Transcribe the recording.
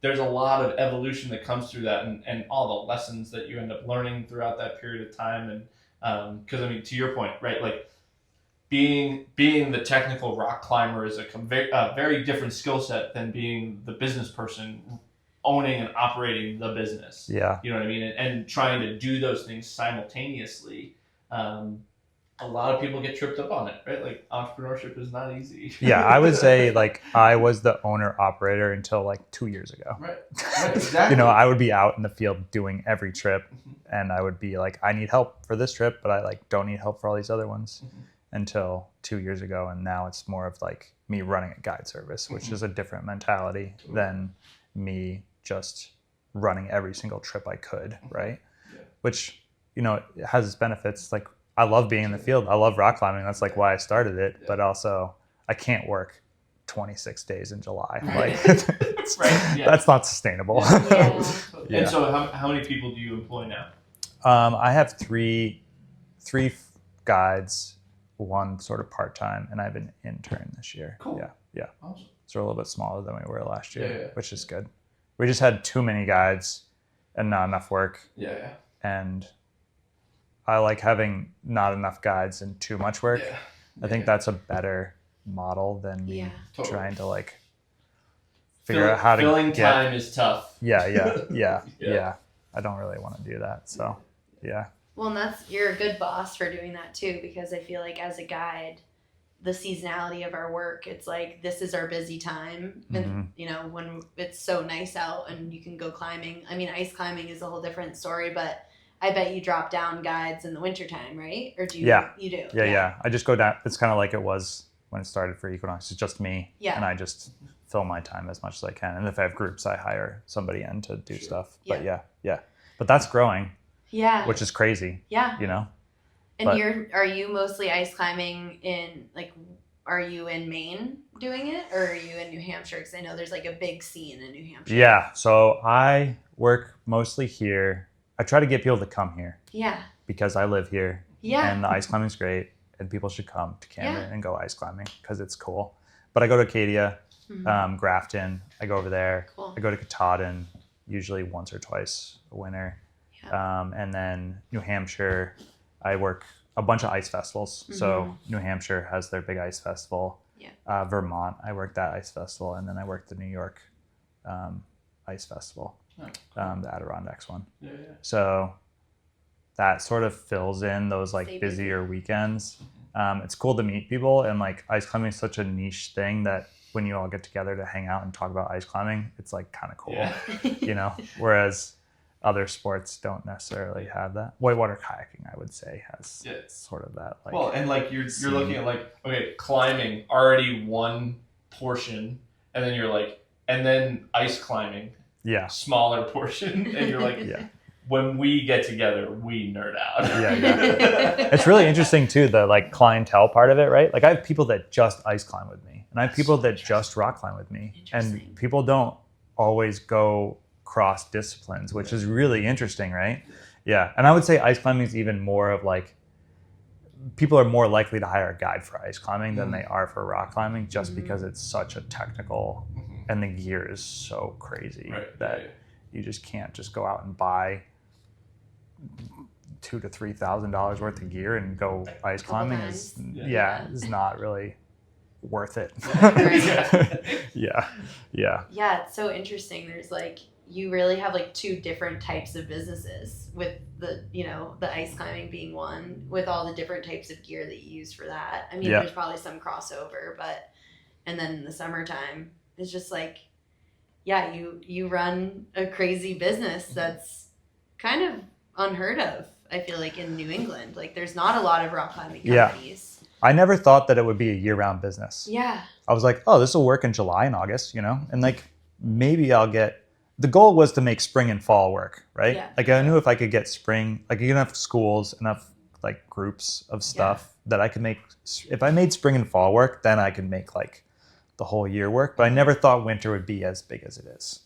there's a lot of evolution that comes through that, and all the lessons that you end up learning throughout that period of time. And because I mean, to your point, right, like being the technical rock climber is a very different skill set than being the business person owning and operating the business. Yeah. You know what I mean? And trying to do those things simultaneously. A lot of people get tripped up on it, right? Like entrepreneurship is not easy. Yeah, I would say like I was the owner operator until like 2 years ago. Right, exactly. I would be out in the field doing every trip, and I would be like, I need help for this trip, but I like don't need help for all these other ones until 2 years ago. And now it's more of like me running a guide service, which is a different mentality than me just running every single trip I could, right? Yeah. Which, it has its benefits. Like I love being in the field. I love rock climbing. That's like why I started it. But also I can't work 26 days in July. Like that's not sustainable. Yeah. And so how many people do you employ now? I have three guides, one sort of part-time, and I have an intern this year. Cool. Yeah. Awesome. So we're a little bit smaller than we were last year, Yeah. which is good. We just had too many guides and not enough work. Yeah. And I like having not enough guides and too much work. Yeah. I think that's a better model than me trying to like figure out how to filling time is tough. Yeah. I don't really want to do that. So yeah. Well, and you're a good boss for doing that too, because I feel like as a guide, the seasonality of our work, it's like, this is our busy time. And, when it's so nice out and you can go climbing. I mean, ice climbing is a whole different story, but I bet you drop down guides in the wintertime, right? Or do you? Yeah. You do? Yeah. I just go down. It's kind of like it was when it started for Equinox. It's just me. Yeah. And I just fill my time as much as I can. And if I have groups, I hire somebody in to do stuff. But yeah. But that's growing. Yeah. Which is crazy. Yeah. And But, are you mostly ice climbing are you in Maine doing it, or are you in New Hampshire? Because I know there's like a big scene in New Hampshire. Yeah. So I work mostly here. I try to get people to come here. Yeah. Because I live here. Yeah. And the ice climbing is great. And people should come to Camden and go ice climbing because it's cool. But I go to Acadia, Grafton. I go over there. Cool. I go to Katahdin usually once or twice a winter. Yeah. And then New Hampshire, I work a bunch of ice festivals. So New Hampshire has their big ice festival. Yeah. Vermont, I worked that ice festival. And then I worked the New York ice festival, the Adirondacks one. Yeah. So that sort of fills in those like Stay busier weekends. It's cool to meet people, and like ice climbing is such a niche thing that when you all get together to hang out and talk about ice climbing, it's like kind of cool, whereas other sports don't necessarily have that. Whitewater kayaking, I would say, has sort of that. Like, well, and like you're looking at like, okay, climbing already one portion, and then you're like, and then ice climbing, smaller portion, and you're like, when we get together, we nerd out. It's really interesting too, the like clientele part of it, right? Like I have people that just ice climb with me, and I have people that just rock climb with me, and people don't always go cross disciplines, which is really interesting, right? Yeah, and I would say ice climbing is even more of like, people are more likely to hire a guide for ice climbing than they are for rock climbing, just because it's such a technical, and the gear is so crazy that you just can't just go out and buy $2,000 to $3,000 worth of gear and go ice climbing. Is not really worth it. Yeah, it's so interesting. There's like, you really have like two different types of businesses, with the ice climbing being one, with all the different types of gear that you use for that. I mean, there's probably some crossover, but and then in the summertime, it's just like, you run a crazy business that's kind of unheard of. I feel like in New England, like there's not a lot of rock climbing companies. I never thought that it would be a year-round business. Yeah. I was like, oh, this will work in July and August, and like maybe I'll get. The goal was to make spring and fall work, right? Yeah. Like I knew if I could get spring, like enough schools, enough like groups of stuff that I could make. If I made spring and fall work, then I could make like the whole year work. But I never thought winter would be as big as it is.